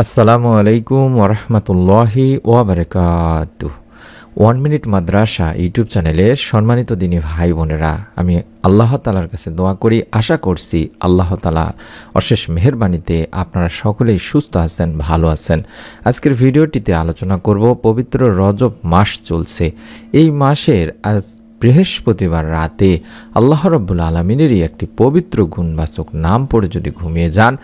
আসসালামু আলাইকুম ওরহমতুল্লাহি ওয়াবারাকাতুহু। 1 মিনিট মাদ্রাসা ইউটিউব চ্যানেলের সম্মানিত দিনী ভাই বোনেরা, আমি আল্লাহ তাআলার কাছে দোয়া করি, আশা করছি আল্লাহ তাআলা অশেষ মেহেরবানিতে আপনারা সকলেই সুস্থ আছেন, ভালো আছেন। আজকের ভিডিওটিতে আলোচনা করব, পবিত্র রজব মাস চলছে। এই মাসের আজ বৃহস্পতিবার রাতে আল্লাহ রাব্বুল আলামিনেরই একটি পবিত্র গুণবাচক নাম পড়ে যদি ঘুমিয়ে যান,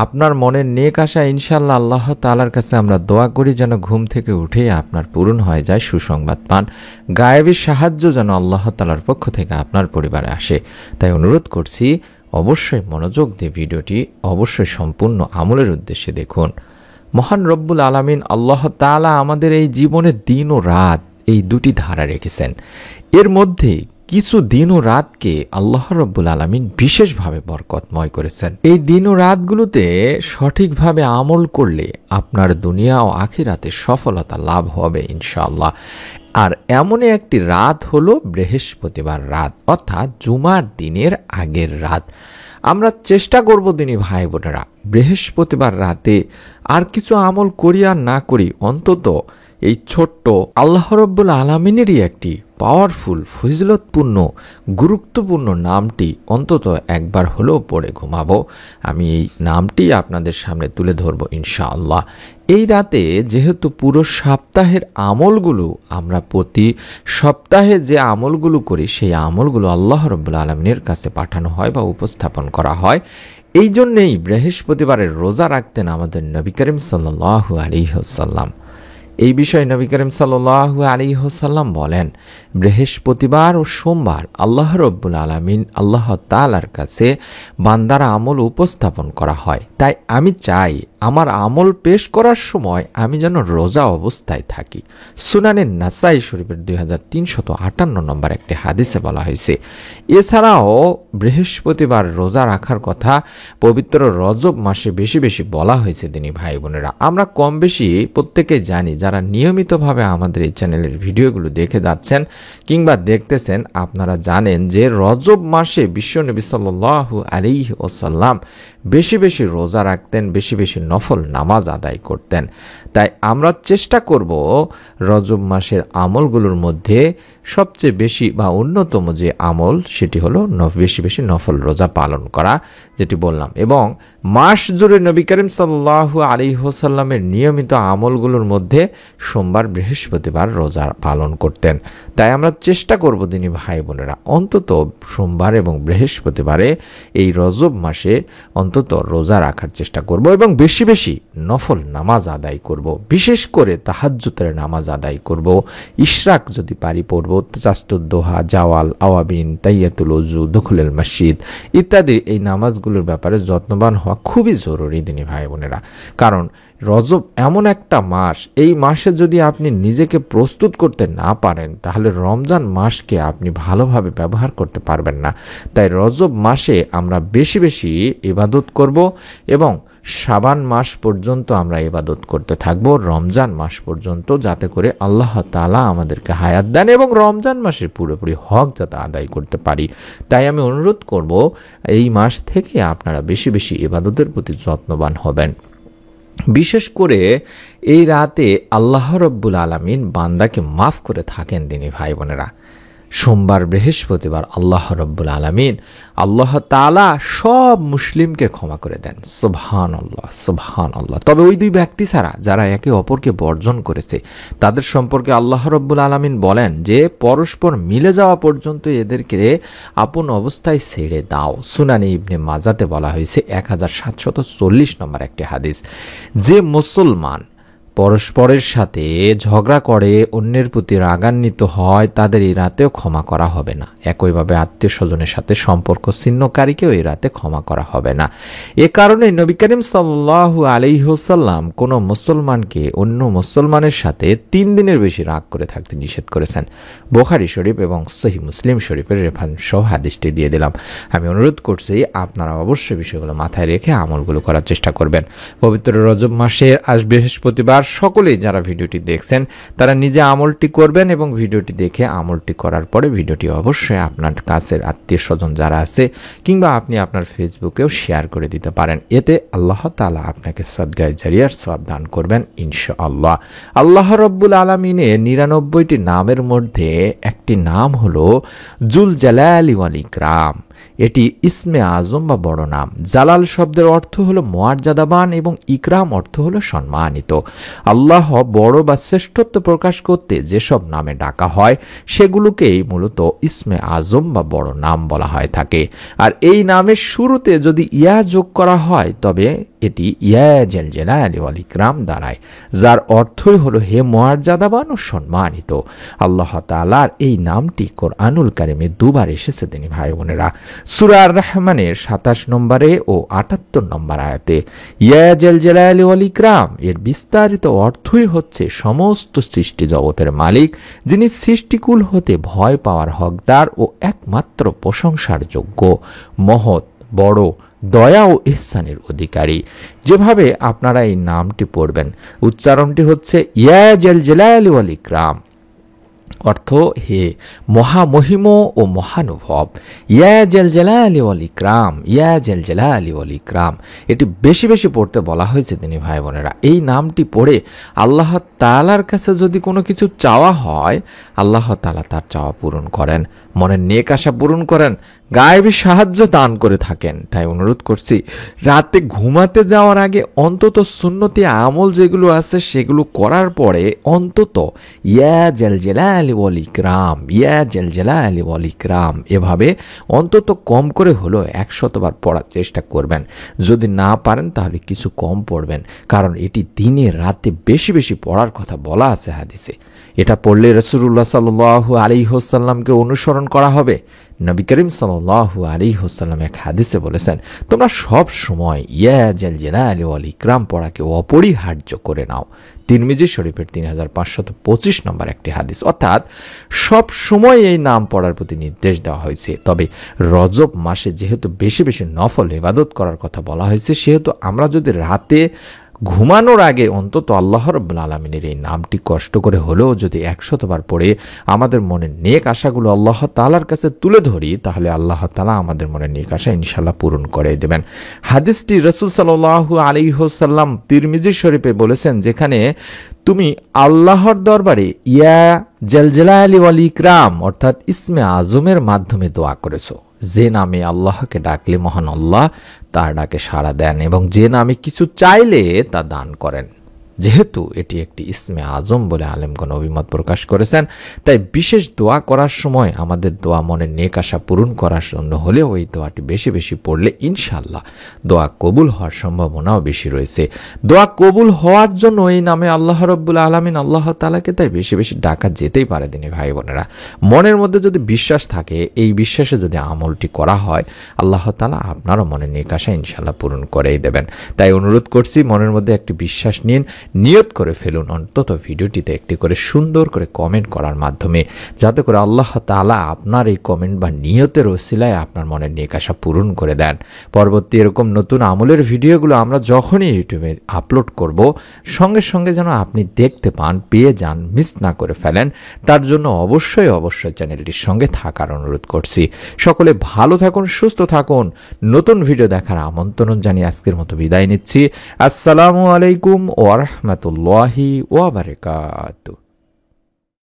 আপনার মনের নেক আশা ইনশাআল্লাহ আল্লাহ তাআলার কাছে আমরা দোয়া করি যেন ঘুম থেকে উঠে আপনার পূরণ হয়ে যায়, সুসংবাদ পান, গায়েবী সাহায্য যেন আল্লাহ তাআলার পক্ষ থেকে আপনার পরিবারে আসে। তাই অনুরোধ করছি, অবশ্যই মনোযোগ দিয়ে ভিডিওটি অবশ্যই সম্পূর্ণ আমলের উদ্দেশ্যে দেখুন। মহান রব্বুল আলামিন আল্লাহ তাআলা আমাদের এই জীবনের দিন ও রাত এই দুটি ধারা রেখেছেন। এর মধ্যে কিছু দিন ও রাতকে আল্লাহ রব্বুল আলামিন বিশেষভাবে বরকতময় করেছেন। এই দিন ও রাতগুলোতে সঠিকভাবে আমল করলে আপনার দুনিয়া ও আখিরাতে সফলতা লাভ হবে ইনশাআল্লাহ। আর এমনই একটি রাত হলো বৃহস্পতিবার রাত, অর্থাৎ জুমার দিনের আগের রাত। আমরা চেষ্টা করব দিনী ভাই বোনেরা, বৃহস্পতিবার রাতে আর কিছু আমল করি আর না করি, অন্তত এই ছোট্ট আল্লাহ রব্বুল আলামিনেরই একটি পাওয়ারফুল, ফজিলতপূর্ণ, গুরুত্বপূর্ণ নামটি অন্তত একবার হলেও পড়ে ঘুমাবো। আমি এই নামটি আপনাদের সামনে তুলে ধরবো ইনশাআল্লাহ। এই রাতে যেহেতু পুরো সপ্তাহের আমলগুলো আমরা প্রতি সপ্তাহে যে আমলগুলো করি, সেই আমলগুলো আল্লাহ রব্বুল আলামিনের কাছে পাঠানো হয় বা উপস্থাপন করা হয়। এই জন্যেই বৃহস্পতিবারের রোজা রাখতেন আমাদের নবী করিম সাল্লাল্লাহু আলাইহি ওয়াসাল্লাম। এই বিষয়ে নবী করিম সাল্লাল্লাহু আলাইহি ওয়াসাল্লাম বলেন, বৃহস্পতিবার ও সোমবার আল্লাহ রব্বুল আলামিন আল্লাহ তাআলার কাছে বান্দার আমল উপস্থাপন করা হয়। তাই আমি চাই আমার আমল পেশ করার সময় আমি যেন রোজা অবস্থায় থাকি। সুনানে নাসাই শরীফের 2358 নম্বর একটি হাদিসে বলা হয়েছে। এছাড়াও বৃহস্পতিবার রোজা রাখার কথা পবিত্র রজব মাসে বেশি বেশি বলা হয়েছে। দিনী ভাই বোনেরা, আমরা কম বেশি প্রত্যেকে জানি, যারা নিয়মিতভাবে আমাদের এই চ্যানেলের ভিডিওগুলো দেখে যাচ্ছেন কিংবা দেখতেছেন, আপনারা জানেন যে রজব মাসে বিশ্বনবী সাল্লাল্লাহু আলাইহি ওয়াসাল্লাম বেশি বেশি রোজা রাখতেন, বেশি বেশি নফল নামাজ আদায় করতেন। তাই আমরা চেষ্টা করব রজব মাসের আমলগুলোর মধ্যে সবচেয়ে বেশি বা অন্যতম যে আমল, সেটি হলো বেশি বেশি নফল রোজা পালন করা, যেটি বললাম। এবং মাস জুড়ে নবী করিম সাল্লাল্লাহু আলাইহি ওয়াসাল্লামের নিয়মিত আমলগুলোর মধ্যে সোমবার, বৃহস্পতিবার রোজা পালন করতেন। তাই আমরা চেষ্টা করব দিনী ভাই বোনেরা, অন্তত সোমবার এবং বৃহস্পতিবারে এই রজব মাসে অন্তত রোজা রাখার চেষ্টা করব এবং বেশি বেশি নফল নামাজ আদায় করব। বিশেষ করে তাহাজ্জুদের নামাজ আদায় করব। ইশরাক যদি পারি পড়ব, তাসাসতুদ দোহা, জাওয়াল, আওয়াবিন, তাইয়াতুল ওযু, দুখুলুল মসজিদ ইত্যাদি এই নামাজগুলোর ব্যাপারে যত্নবান হওয়া খুবই জরুরি দিনী ভাই বোনেরা। কারণ রজব এমন একটা মাস, এই মাসে যদি আপনি নিজেকে প্রস্তুত করতে না পারেন, তাহলে রমজান মাসকে আপনি ভালোভাবে ব্যবহার করতে পারবেন না। তাই রজব মাসে আমরা বেশি বেশি ইবাদত করব এবং শাবান মাস পর্যন্ত আমরা ইবাদত করতে থাকবো, রমজান মাস পর্যন্ত, যাতে করে আল্লাহ তাআলা আমাদেরকে হায়াত দেন এবং রমজান মাসের পুরোপুরি হক যাতে আদায় করতে পারি। তাই আমি অনুরোধ করব, এই মাস থেকে আপনারা বেশি বেশি ইবাদতের প্রতি যত্নবান হবেন। বিশেষ করে এই রাতে আল্লাহ রব্বুল আলামিন বান্দাকে মাফ করে থাকেন দিনী ভাই বোনেরা। সোমবার, বৃহস্পতিবার আল্লাহ রব্বুল আলামিন আল্লাহ তাআলা সব মুসলিমকে ক্ষমা করে দেন। সুবহানাল্লাহ, সুবহানাল্লাহ। তবে ওই দুই ব্যক্তি ছাড়া যারা একে অপরকে বর্জন করেছে, তাদের সম্পর্কে আল্লাহ রব্বুল আলামিন বলেন যে পরস্পর মিলে যাওয়া পর্যন্ত এদেরকে আপন অবস্থায় ছেড়ে দাও। সুনানে ইবনে মাজাতে বলা হয়েছে 1740 নম্বর একটি হাদিস। যে মুসলমান পরস্পরের সাথে ঝগড়া করে, অন্যের প্রতি রাগান্বিত হয়, তাদের এই রাতেও ক্ষমা করা হবে না। একইভাবে আত্মীয় স্বজনের সাথে সম্পর্ক ছিন্নকারীকেও এই রাতে ক্ষমা করা হবে না। এ কারণে নবী করিম সাল্লাল্লাহু আলাইহি ওয়াসাল্লাম কোনো মুসলমানকে অন্য মুসলমানের সাথে 3 দিনের বেশি রাগ করে থাকতে নিষেধ করেছেন। বুখারী শরীফ এবং সহিহ মুসলিম শরীফের রেফারেন্স সহ হাদিসটি দিয়ে দিলাম। আমি অনুরোধ করছি আপনারা অবশ্যই বিষয়গুলো মাথায় রেখে আমলগুলো করার চেষ্টা করবেন। পবিত্র রজব মাসের আজ বৃহস্পতিবার, সকলেই যারা ভিডিওটি দেখছেন তারা নিজে আমলটি করবেন এবং ভিডিওটি দেখে আমলটি করার পরে ভিডিওটি অবশ্যই আপনার কাছের আত্মীয় স্বজন যারা আছে কিংবা আপনি আপনার ফেসবুকেও শেয়ার করে দিতে পারেন। এতে আল্লাহ তাআলা আপনাকে সাদগায়ে জারিয়ার সওয়াব দান করবেন ইনশাআল্লাহ। আল্লাহ রাব্বুল আলামিনের 99টি নামের মধ্যে একটি নাম হলো জুল জালালি ওয়াল ইকরাম। এটি ইসমে আজম বা বড় নাম। জালাল শব্দের অর্থ হলো মর্যাদাবান এবং ইকরাম অর্থ হলো সম্মানিত। আল্লাহ বড় বা শ্রেষ্ঠত্ব প্রকাশ করতে যেসব নামে ডাকা হয় সেগুলোকেই মূলত ইসমে আজম বা বড় নাম বলা হয় থাকে। আর এই নামের শুরুতে যদি ইয়া যোগ করা হয় তবে এটি ইয়া জাল জালালি ওয়াল ইকরাম দাঁড়ায়, যার অর্থই হলো হে মর্যাদাবান ও সম্মানিত। আল্লাহ তাআলার এই নামটি কোরআনুল কারিমে দুবার এসেছে তিনি ভাই বোনেরা। সূরা আর রহমানের 27 নম্বরে ও 78 নম্বর আয়াতে ইয়া জাল জালালি ওয়াল ইকরাম এর বিস্তারিত অর্থই হচ্ছে সমস্ত সৃষ্টি জগতের মালিক, যিনি সৃষ্টিকুল হতে ভয় পাওয়ার হকদার ও একমাত্র প্রশংসার যোগ্য, মহৎ, বড়, দয়া ও ইহসানের অধিকারী। যেভাবে আপনারা এই নামটি পড়বেন উচ্চারণটি হচ্ছে ইয়া জাল জালালি ওয়াল ইকরাম, অর্থ হে মহামহিম ও মহানুভব। ইয়া জাল জালালি ওয়াল ইকরাম, ইয়া জাল জালালি ওয়াল ইকরাম এটি বেশি বেশি পড়তে বলা হয়েছে তিনি ভাই বোনেরা। এই নামটি পড়ে আল্লাহ তাআলার কাছে যদি কোনো কিছু চাওয়া হয় আল্লাহ তাআলা তার চাওয়া পূরণ করেন, মনের নেক আশা পূরণ করেন, গায়েবী সাহায্য দান করে থাকেন। তাই অনুরোধ করছি রাতে ঘুমাতে যাওয়ার আগে অন্তত সুন্নতি আমল যেগুলো আছে সেগুলো করার পরে অন্তত ইয়া জাল জালালি ওয়াল ইকরাম, ইয়া জাল জালালি ওয়াল ইকরাম এভাবে অন্তত কম করে হলো 100 বার পড়ার চেষ্টা করবেন। যদি না পারেন তাহলে কিছু কম পড়বেন, কারণ এটি দিনে রাতে বেশি বেশি পড়ার কথা বলা আছে হাদিসে। এটা পড়লে রাসূলুল্লাহ সাল্লাল্লাহু আলাইহি ওয়াসাল্লামকে অনুসরণ করা হবে। নবী করিম সাল্লাল্লাহু আলাইহি ওয়াসাল্লাম এক হাদিসে বলেছেন, তোমরা সব সময় ইয়া জাল জালালি ওয়াল ইকরাম পড়াকে অপরিহার্য করে নাও। তিরমিজি শরীফের 3525 নম্বর একটি হাদিস। অর্থাৎ সব সময় এই নাম পড়ার প্রতি নির্দেশ দেওয়া হয়েছে। তবে রজব মাসে যেহেতু বেশি বেশি নফল ইবাদত করার কথা বলা হয়েছে, সেহেতু আমরা যদি রাতে ঘুমানোর আগে অন্তত আল্লাহ রাব্বুল আলামিনের এই নামটি কষ্ট করে হলেও যদি 100 বার পড়ে আমাদের মনের নেক আশাগুলো আল্লাহ তাআলার কাছে তুলে ধরি তাহলে আল্লাহ তাআলা আমাদের মনের নেক আশা ইনশাআল্লাহ পূরণ করে দেবেন। হাদিসটি রাসূল সাল্লাল্লাহু আলাইহি ওয়াসাল্লাম তিরমিজি শরীফে বলেছেন, যেখানে তুমি আল্লাহর দরবারে ইয়া জাল জালালি ওয়াল ইকরাম অর্থাৎ ইসমে আজমের মাধ্যমে দোয়া করেছো। যে নামে আল্লাহকে ডাকলে মহান আল্লাহ তার ডাকে সাড়া দেন এবং যে নামে কিছু চাইলে তা দান করেন। যেহেতু এটি একটি ইসমে আজম বলে আলেমগণ অভিমত প্রকাশ করেছেন, তাই বিশেষ দোয়া করার সময় আমাদের দোয়া মনের নেক আশা পূরণ করার জন্য হলেও এই দোয়াটি বেশি বেশি পড়লে ইনশাআল্লাহ দোয়া কবুল হওয়ার সম্ভাবনাও বেশি রয়েছে। দোয়া কবুল হওয়ার জন্য এই নামে আল্লাহ রাব্বুল আলামিন আল্লাহ তাআলাকে তাই বেশি বেশি ডাকা যেতেই পারে দিনী ভাই বোনেরা। মনের মধ্যে যদি বিশ্বাস থাকে, এই বিশ্বাসে যদি আমলটি করা হয় আল্লাহ তাআলা আপনারও মনের নেক আশা ইনশাআল্লাহ পূরণ করেই দেবেন। তাই অনুরোধ করছি মনের মধ্যে একটি বিশ্বাস নিন, নিয়ত করে ফেলুন অন্তত ভিডিওটিতে একটি করে সুন্দর করে কমেন্ট করার মাধ্যমে, যাতে করে আল্লাহ তাআলা আপনার এই কমেন্ট বা নিয়তের ওসিলায় আপনার মনের নেক আশা পূরণ করে দেন। পরবর্তী এরকম নতুন আমলের ভিডিওগুলো আমরা যখনই ইউটিউবে আপলোড করব সঙ্গে সঙ্গে যেন আপনি দেখতে পান, পেয়ে যান, মিস না করে ফেলেন, তার জন্য অবশ্যই চ্যানেলটির সঙ্গে থাকার অনুরোধ করছি। সকলে ভালো থাকুন, সুস্থ থাকুন। নতুন ভিডিও দেখার আমন্ত্রণ জানিয়ে আজকের মতো বিদায় নিচ্ছি। আসসালামু আলাইকুম ওয়া রাহমাতুল্লাহি ওয়া বারাকাতুহু।